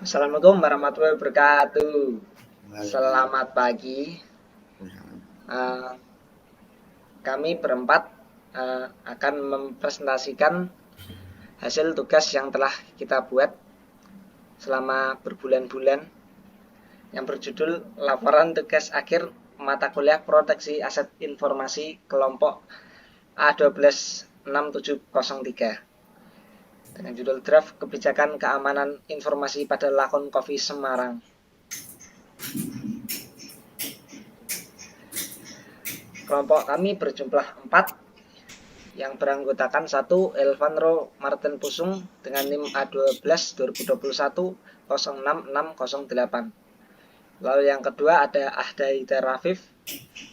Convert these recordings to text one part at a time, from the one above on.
Assalamualaikum warahmatullahi wabarakatuh. Waalaikumsalam. Selamat pagi. Eh, Kami berempat akan mempresentasikan hasil tugas yang telah kita buat selama berbulan-bulan yang berjudul Laporan Tugas Akhir Mata Kuliah Proteksi Aset Informasi Kelompok A126703 dengan judul Draft Kebijakan Keamanan Informasi pada Lakon Coffee Semarang. Kelompok kami berjumlah 4 yang beranggotakan 1 Elvanro Martin Pusung dengan NIM A12 2021 06608. Lalu yang kedua ada Ahdaida Rafif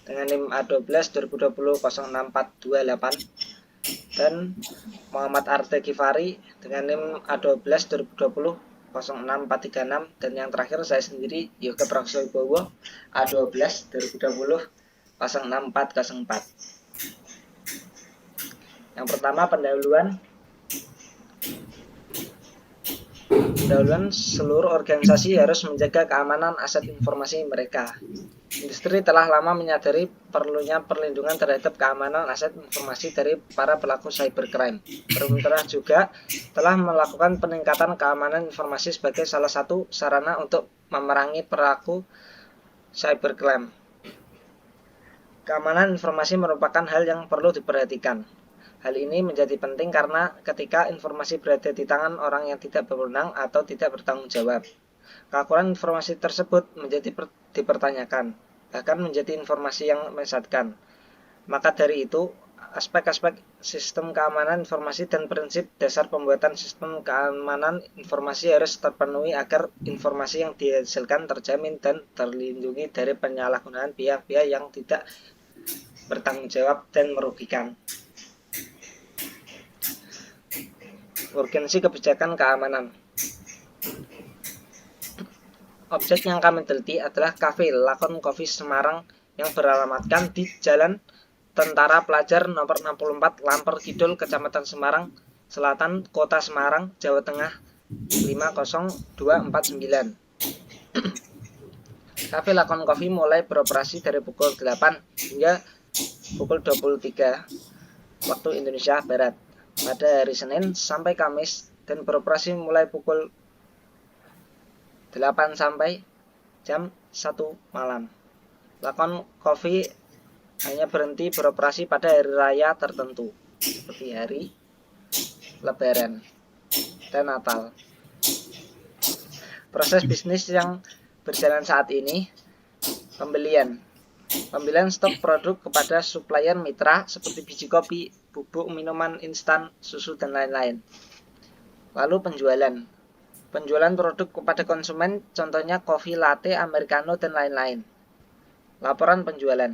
dengan NIM A12 2020 06428 dan Muhammad Arte Gifari dengan NIM A12 2020 06436 dan yang terakhir saya sendiri Yoga Prasowibowo A12 2020 06404. Yang pertama pendahuluan seluruh organisasi harus menjaga keamanan aset informasi mereka. Industri telah lama menyadari perlunya perlindungan terhadap keamanan aset informasi dari para pelaku cybercrime. Pemerintah juga telah melakukan peningkatan keamanan informasi sebagai salah satu sarana untuk memerangi pelaku cybercrime. Keamanan informasi merupakan hal yang perlu diperhatikan. Hal ini menjadi penting karena ketika informasi berada di tangan orang yang tidak berwenang atau tidak bertanggung jawab, keakuran informasi tersebut menjadi dipertanyakan, bahkan menjadi informasi yang menyesatkan. Maka dari itu, aspek-aspek sistem keamanan informasi dan prinsip dasar pembuatan sistem keamanan informasi harus terpenuhi agar informasi yang dihasilkan terjamin dan terlindungi dari penyalahgunaan pihak-pihak yang tidak bertanggung jawab dan merugikan. Urgensi kebijakan keamanan. Objek yang kami teliti adalah kafe Lakon Coffee Semarang yang beralamatkan di Jalan Tentara Pelajar nomor 64 Lamper Kidul, Kecamatan Semarang Selatan, Kota Semarang, Jawa Tengah 50249. Kafe Lakon Coffee mulai beroperasi dari pukul 8 hingga pukul 23 waktu Indonesia Barat pada hari Senin sampai Kamis dan beroperasi mulai pukul 8 sampai jam 1 malam. Lakon Coffee hanya berhenti beroperasi pada hari raya tertentu seperti hari Lebaran dan Natal. Proses bisnis yang berjalan saat ini: pembelian stok produk kepada supplier mitra seperti biji kopi, bubuk minuman instan, susu, dan lain-lain. Lalu penjualan produk kepada konsumen, contohnya kopi latte, americano, dan lain-lain. Laporan penjualan.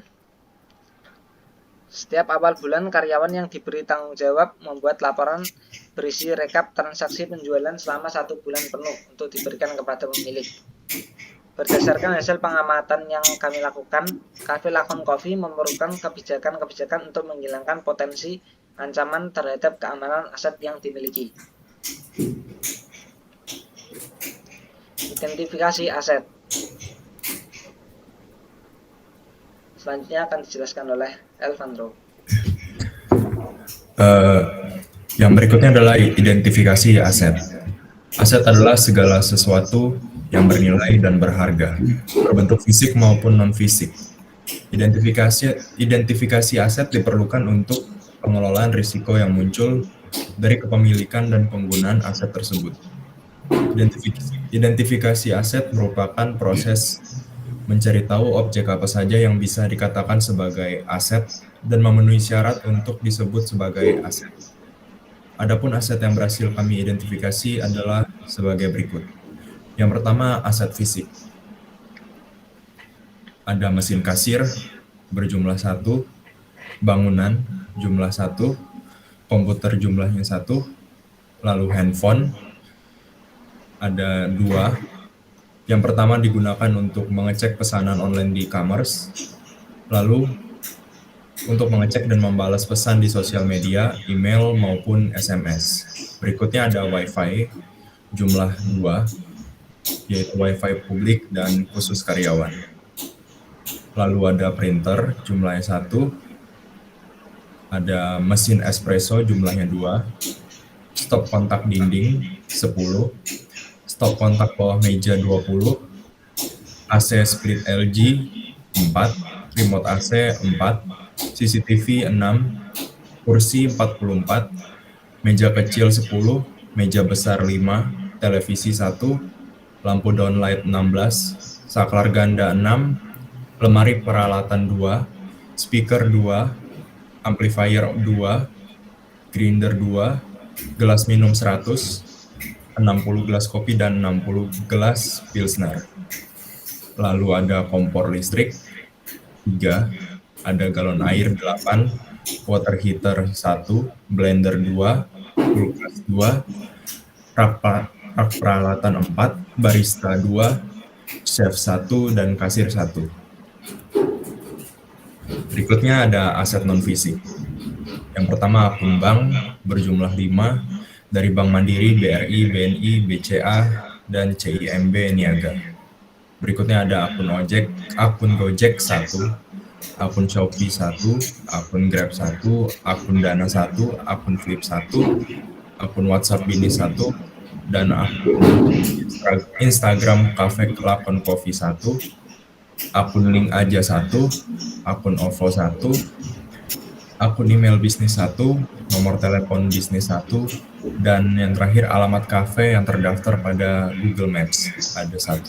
Setiap awal bulan, karyawan yang diberi tanggung jawab membuat laporan berisi rekap transaksi penjualan selama 1 bulan penuh untuk diberikan kepada pemilik. Berdasarkan hasil pengamatan yang kami lakukan, Kafe Lakon Coffee memerlukan kebijakan-kebijakan untuk menghilangkan potensi ancaman terhadap keamanan aset yang dimiliki. Identifikasi aset. Selanjutnya akan dijelaskan oleh Elvanro. Yang berikutnya adalah identifikasi aset. Aset adalah segala sesuatu yang bernilai dan berharga, berbentuk fisik maupun non-fisik. Identifikasi aset diperlukan untuk pengelolaan risiko yang muncul dari kepemilikan dan penggunaan aset tersebut. Identifikasi aset merupakan proses mencari tahu objek apa saja yang bisa dikatakan sebagai aset dan memenuhi syarat untuk disebut sebagai aset. Adapun aset yang berhasil kami identifikasi adalah sebagai berikut. Yang pertama, aset fisik. Ada mesin kasir berjumlah 1, bangunan jumlah 1, komputer jumlahnya 1, lalu handphone ada 2. Yang pertama digunakan untuk mengecek pesanan online di e-commerce, lalu untuk mengecek dan membalas pesan di sosial media, email maupun SMS. Berikutnya ada Wi-Fi jumlah 2. yaitu Wi-Fi publik dan khusus karyawan. Lalu ada printer, jumlahnya 1, ada mesin espresso, jumlahnya 2, stop kontak dinding, 10, stop kontak bawah meja, 20, AC split LG, 4, remote AC, 4, CCTV, 6, kursi 44, meja kecil 10, meja besar 5, televisi 1, lampu downlight 16, saklar ganda 6, lemari peralatan 2, speaker 2, amplifier 2, grinder 2, gelas minum 100, 60 gelas kopi dan 60 gelas pilsner. Lalu ada kompor listrik 3, ada galon air 8, water heater 1, blender 2, kulkas 2, rak peralatan 4, barista 2, chef 1, dan kasir 1. Berikutnya ada aset non-fisik. Yang pertama akun bank berjumlah 5 dari Bank Mandiri, BRI, BNI, BCA, dan CIMB Niaga. Berikutnya ada akun Gojek 1, akun Shopee 1, akun Grab 1, akun Dana 1, akun Flip 1, akun WhatsApp Bini 1, dan akun Instagram Cafe Lakon Coffee 1, akun Link Aja 1, akun OVO 1, akun email bisnis 1, nomor telepon bisnis 1, dan yang terakhir alamat kafe yang terdaftar pada Google Maps ada 1.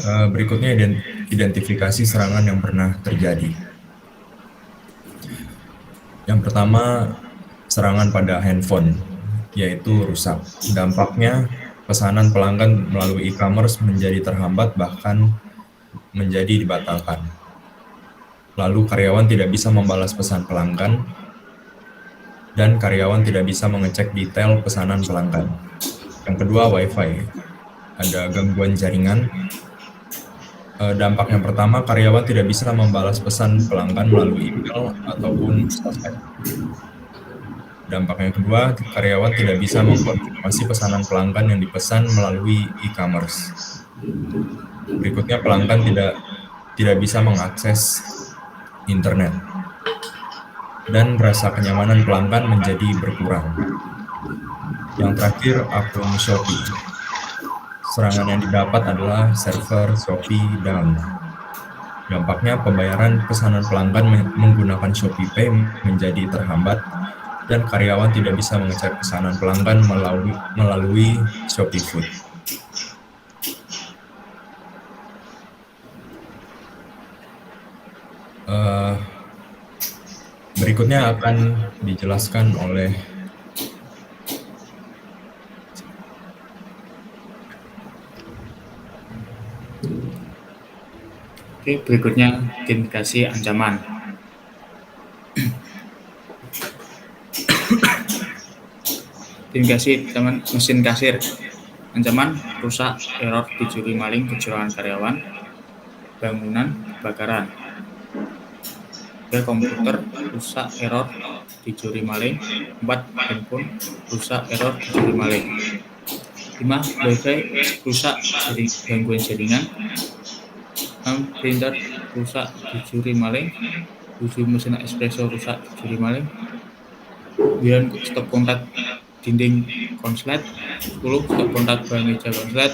Berikutnya identifikasi serangan yang pernah terjadi. Yang pertama, serangan pada handphone, yaitu rusak. Dampaknya, pesanan pelanggan melalui e-commerce menjadi terhambat bahkan menjadi dibatalkan. Lalu karyawan tidak bisa membalas pesan pelanggan, dan karyawan tidak bisa mengecek detail pesanan pelanggan. Yang kedua, Wi-Fi. Ada gangguan jaringan. Dampak yang pertama, karyawan tidak bisa membalas pesan pelanggan melalui email ataupun sosmed. Dampak yang kedua, karyawan tidak bisa mengkonfirmasi pesanan pelanggan yang dipesan melalui e-commerce. Berikutnya, pelanggan tidak bisa mengakses internet. Dan rasa kenyamanan pelanggan menjadi berkurang. Yang terakhir, akun Shopee. Serangan yang didapat adalah server Shopee down. Dampaknya pembayaran pesanan pelanggan menggunakan ShopeePay menjadi terhambat dan karyawan tidak bisa mengecek pesanan pelanggan melalui ShopeeFood. Berikutnya akan dijelaskan oleh Oke, berikutnya identifikasi ancaman. Identifikasi ancaman mesin kasir. Ancaman rusak, error, dicuri maling, kecurangan karyawan, bangunan, kebakaran. Komputer rusak, error, dicuri maling. 4. Handphone rusak, error, dicuri maling. 5. Wi-Fi rusak, gangguan jaringan. 6. Printer rusak, dicuri maling. 7. Mesin espresso rusak, dicuri maling. 9. Stop kontak dinding konslet. 10. Stop kontak bawah meja konslet.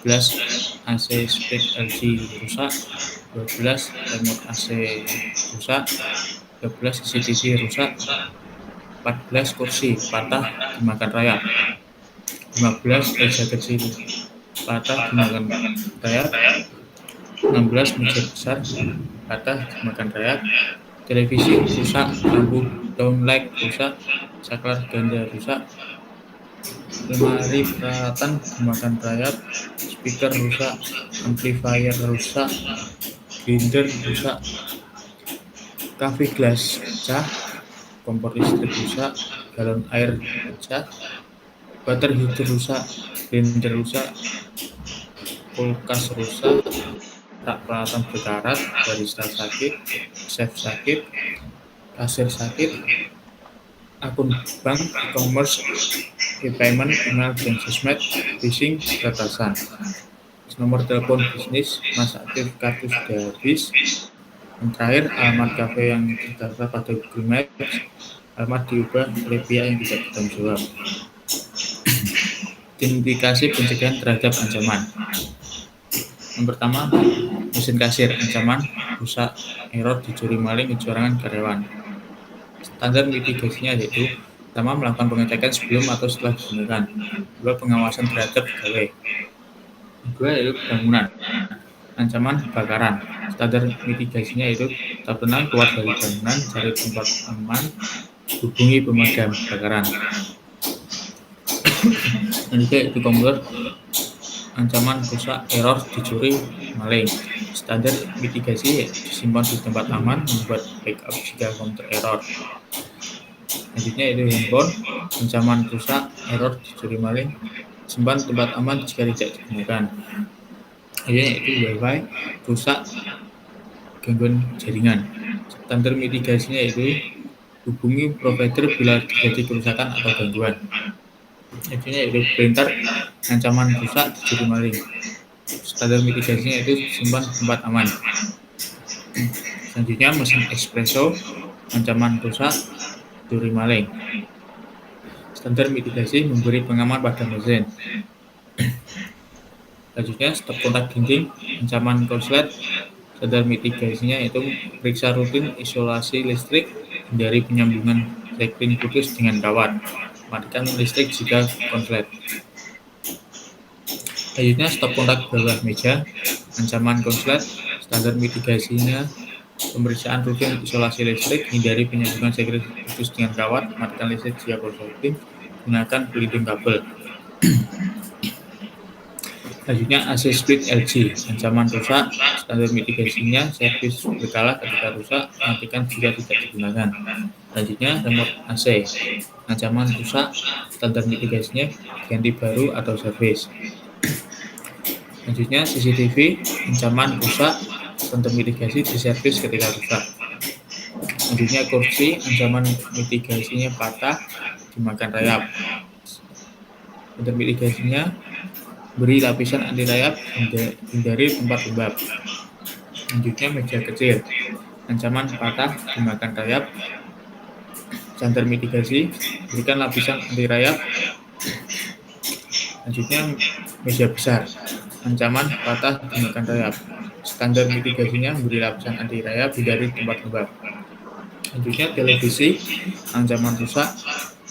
11. AC split LG rusak. 12. Remote AC rusak. 13. CCTV rusak. 14. Kursi patah dimakan rayap. 15. Meja kecil patah dimakan rayap. 16. Meja besar patah dimakan rayap. Televisi rusak, lampu downlight rusak, saklar ganda rusak, lemari peralatan dimakan rayap, speaker rusak, amplifier rusak, grinder rusak, kafe gelas pecah, kompor listrik rusak, galon air pecah, water heater rusak, grinder rusak, kulkas rusak, rak peralatan berkarat, barista sakit, chef sakit, kasir sakit, akun bank, e-commerce, e-payment, email, dan sosmed, phishing, peretasan. Nomor telepon bisnis, masa aktif kartu sudah habis. Yang terakhir, alamat kafe yang terdaftar pada Google Maps, alamat diubah oleh pihak yang tidak bertanggung jawab. Indikasi pencegahan terhadap ancaman. Yang pertama, mesin kasir, ancaman, rusak, error, dicuri maling, kecurangan karyawan. Standar mitigasinya yaitu pertama, melakukan pengecekan sebelum atau setelah digunakan. Kedua, pengawasan terhadap pegawai. Kedua, yaitu bangunan, ancaman kebakaran. Standar mitigasinya yaitu tetap tenang, keluar dari bangunan, cari tempat aman, hubungi pemadam kebakaran. Dan juga yaitu komputer, ancaman rusak, error, dicuri, maling. Standar mitigasi yaitu disimpan di tempat aman, membuat backup jika komputer error. Selanjutnya yaitu handphone, ancaman rusak, error, dicuri maling, simpan tempat aman jika tidak digunakan. Yaitu wifi, rusak, gangguan jaringan. Standar mitigasinya yaitu hubungi provider bila terjadi kerusakan atau gangguan. Yaitu printer, ancaman rusak, dicuri maling. Standar mitigasinya yaitu simpan tempat aman. Selanjutnya mesin espresso, ancaman rusak, dicuri maling. Standar mitigasi memberi pengaman pada mesin. Selanjutnya stop kontak dinding, ancaman korslet. Standar mitigasinya yaitu periksa rutin isolasi listrik, hindari penyambungan sekring putus dengan kawat, matikan listrik jika konslet. Selanjutnya stop kontak bawah meja, ancaman konslet. Standar mitigasinya pemeriksaan rutin isolasi listrik, hindari penyambungan sekring putus dengan kawat, matikan listrik jika konsleting, gunakan pelindung kabel. Selanjutnya AC split LG, ancaman rusak. Standar mitigasinya servis berkala ketika rusak, matikan jika tidak digunakan. Selanjutnya remote AC, ancaman rusak. Standar mitigasinya ganti baru atau servis. Selanjutnya CCTV, ancaman rusak. Standar mitigasi diservis ketika rusak. Selanjutnya kursi, ancaman mitigasinya patah, dimakan rayap. Standar mitigasinya beri lapisan anti rayap, hindari tempat lembab. Selanjutnya meja kecil, ancaman patah, dimakan rayap. Standar mitigasi, berikan lapisan anti rayap. Selanjutnya meja besar, ancaman patah, dimakan rayap. Standar mitigasinya beri lapisan anti rayap, hindari tempat lembab. Selanjutnya televisi, ancaman rusak.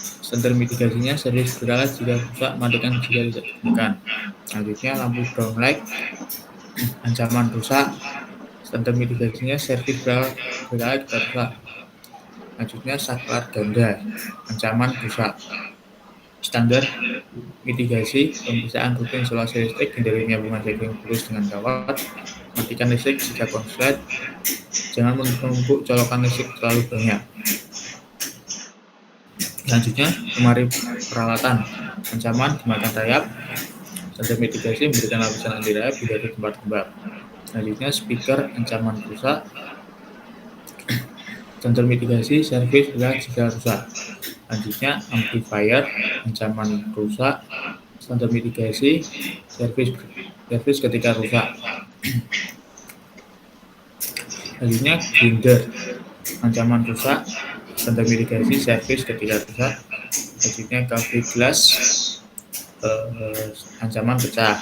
Standar mitigasinya servis berkala jika rusak, matikan jika tidak digunakan. Selanjutnya lampu brown light, ancaman rusak. Standar mitigasinya servis berkala jika rusak. Selanjutnya saklar ganda, ancaman rusak. Standar mitigasi pemeriksaan rutin isolasi listrik, hindari penyambungan sekring putus dengan kawat, matikan listrik jika konslet, jangan menumpuk colokan listrik terlalu banyak. Selanjutnya, lemari peralatan, ancaman dimakan rayap. Standar mitigasi memberikan lapisan anti rayap dari tempat lembab. Selanjutnya, speaker, ancaman rusak. Standar mitigasi servis bila jika rusak. Selanjutnya, amplifier, ancaman rusak. Standar mitigasi servis ketika rusak. Selanjutnya, grinder, ancaman rusak. Standar mitigasi servis ketika rusak. Selanjutnya coffee glass, ancaman pecah.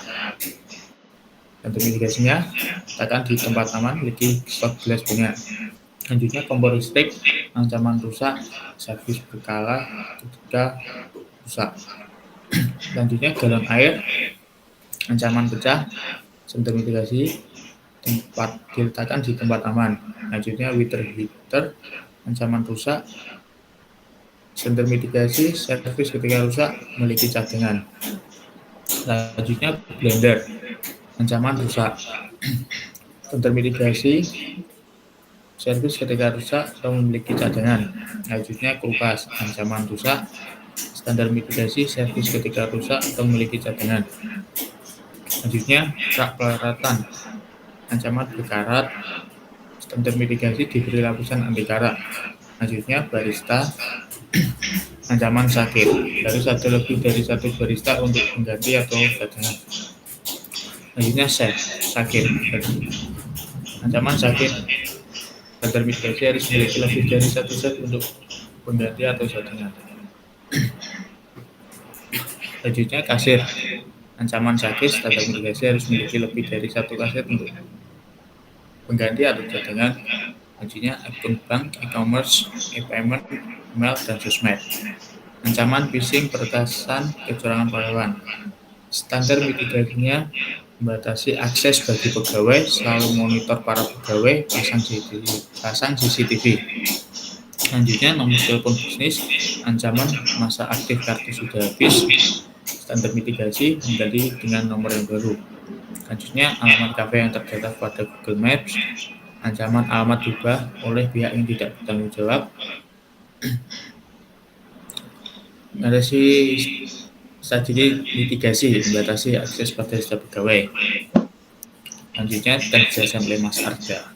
Standar mitigasinya letakkan di tempat aman, miliki stok gelas bunga. Selanjutnya kompor listrik, ancaman rusak, servis berkala ketika rusak. Selanjutnya galon air, ancaman pecah. Standar mitigasi diletakkan di tempat aman. Selanjutnya water heater, ancaman rusak. Standar mitigasi servis ketika rusak, memiliki cadangan. Selanjutnya blender, ancaman rusak. Standar mitigasi servis ketika rusak atau memiliki cadangan. Selanjutnya kulkas, ancaman rusak. Standar mitigasi servis ketika rusak atau memiliki cadangan. Selanjutnya rak pelaratan, ancaman berkarat. Standar mitigasi diberi lapisan anti karat. Selanjutnya barista, Ancaman sakit. Harus ada lebih dari satu barista untuk pengganti atau cadangan. Selanjutnya sakit. Ancaman sakit. Standar mitigasi harus memiliki lebih dari satu set untuk pengganti atau cadangan. Selanjutnya kasir. Ancaman sakit. Standar mitigasi harus memiliki lebih dari satu kaset untuk pengganti atau cadangan. Selanjutnya akun bank, e-commerce, e-payment, email, dan sosmed. Ancaman phishing, peretasan, kecurangan karyawan. Standar mitigasinya membatasi akses bagi pegawai, selalu monitor para pegawai, pasang CCTV. Selanjutnya nomor telepon bisnis, ancaman masa aktif kartu sudah habis. Standar mitigasi mengganti dengan nomor yang baru. Selanjutnya alamat kafe yang terdata pada Google Maps. Ancaman alamat berubah oleh pihak yang tidak bertanggung jawab. Ada strategi mitigasi membatasi akses pada setiap pegawai. Selanjutnya kerja sampel Mas Arda.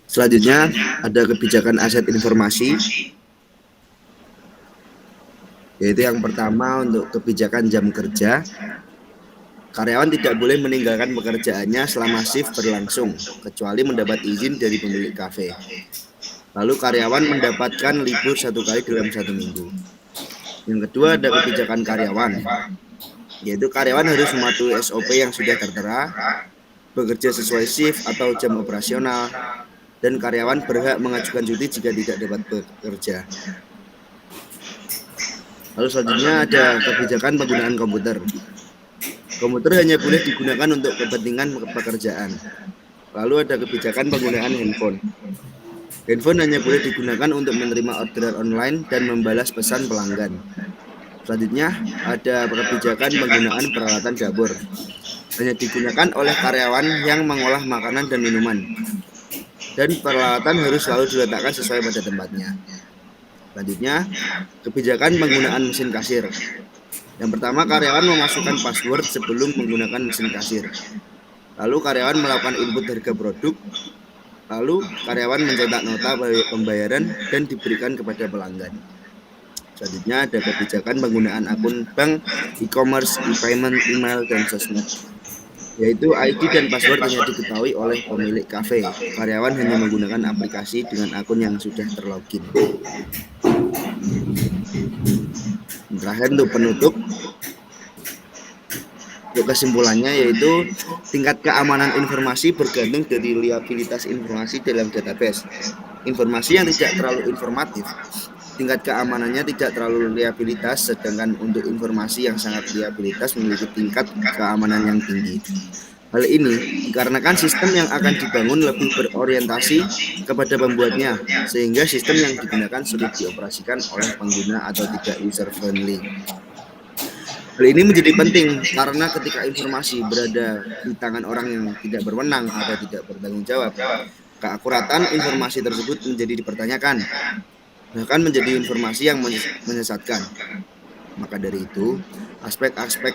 Selanjutnya ada kebijakan aset informasi, yaitu yang pertama untuk kebijakan jam kerja. Karyawan tidak boleh meninggalkan pekerjaannya selama shift berlangsung, kecuali mendapat izin dari pemilik kafe. Lalu karyawan mendapatkan libur 1 kali dalam 1 minggu. Yang kedua ada kebijakan karyawan, yaitu karyawan harus mematuhi SOP yang sudah tertera, bekerja sesuai shift atau jam operasional, dan karyawan berhak mengajukan cuti jika tidak dapat bekerja. Lalu selanjutnya ada kebijakan penggunaan komputer. Komputer hanya boleh digunakan untuk kepentingan pekerjaan. Lalu ada kebijakan penggunaan handphone. Handphone hanya boleh digunakan untuk menerima orderan online dan membalas pesan pelanggan. Selanjutnya ada kebijakan penggunaan peralatan dapur. Hanya digunakan oleh karyawan yang mengolah makanan dan minuman. Dan peralatan harus selalu diletakkan sesuai pada tempatnya. Selanjutnya, kebijakan penggunaan mesin kasir. Yang pertama, karyawan memasukkan password sebelum menggunakan mesin kasir. Lalu karyawan melakukan input harga produk. Lalu karyawan mencetak nota pembayaran dan diberikan kepada pelanggan. Selanjutnya ada kebijakan penggunaan akun bank, e-commerce, e-payment, email, dan sosmed. Yaitu ID dan password hanya diketahui oleh pemilik kafe. Karyawan hanya menggunakan aplikasi dengan akun yang sudah terlogin. Terakhir untuk penutup, untuk kesimpulannya yaitu tingkat keamanan informasi bergantung dari liabilitas informasi dalam database. Informasi yang tidak terlalu informatif, tingkat keamanannya tidak terlalu liabilitas, sedangkan untuk informasi yang sangat liabilitas memiliki tingkat keamanan yang tinggi. Hal ini dikarenakan sistem yang akan dibangun lebih berorientasi kepada pembuatnya, sehingga sistem yang digunakan sulit dioperasikan oleh pengguna atau tidak user friendly. Hal ini menjadi penting karena ketika informasi berada di tangan orang yang tidak berwenang atau tidak bertanggung jawab, keakuratan informasi tersebut menjadi dipertanyakan, bahkan menjadi informasi yang menyesatkan. Maka dari itu, aspek-aspek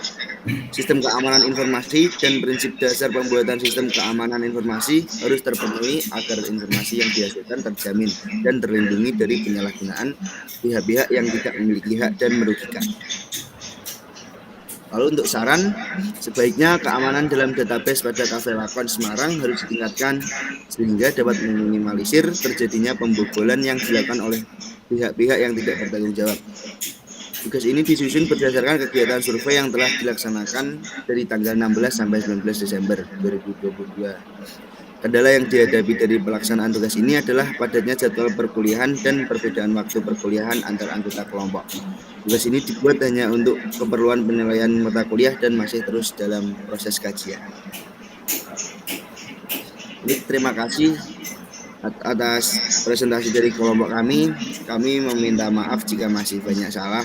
sistem keamanan informasi dan prinsip dasar pembuatan sistem keamanan informasi harus terpenuhi agar informasi yang dihasilkan terjamin dan terlindungi dari penyalahgunaan pihak-pihak yang tidak memiliki hak dan merugikan. Lalu untuk saran, sebaiknya keamanan dalam database pada Cafe Lakon Semarang harus ditingkatkan sehingga dapat meminimalisir terjadinya pembobolan yang dilakukan oleh pihak-pihak yang tidak bertanggung jawab. Tugas ini disusun berdasarkan kegiatan survei yang telah dilaksanakan dari tanggal 16 sampai 19 Desember 2022. Kendala yang dihadapi dari pelaksanaan tugas ini adalah padatnya jadwal perkuliahan dan perbedaan waktu perkuliahan antar anggota kelompok. Tugas ini dibuat hanya untuk keperluan penilaian mata kuliah dan masih terus dalam proses kajian. Terima kasih atas presentasi dari kelompok kami. Kami meminta maaf jika masih banyak salah.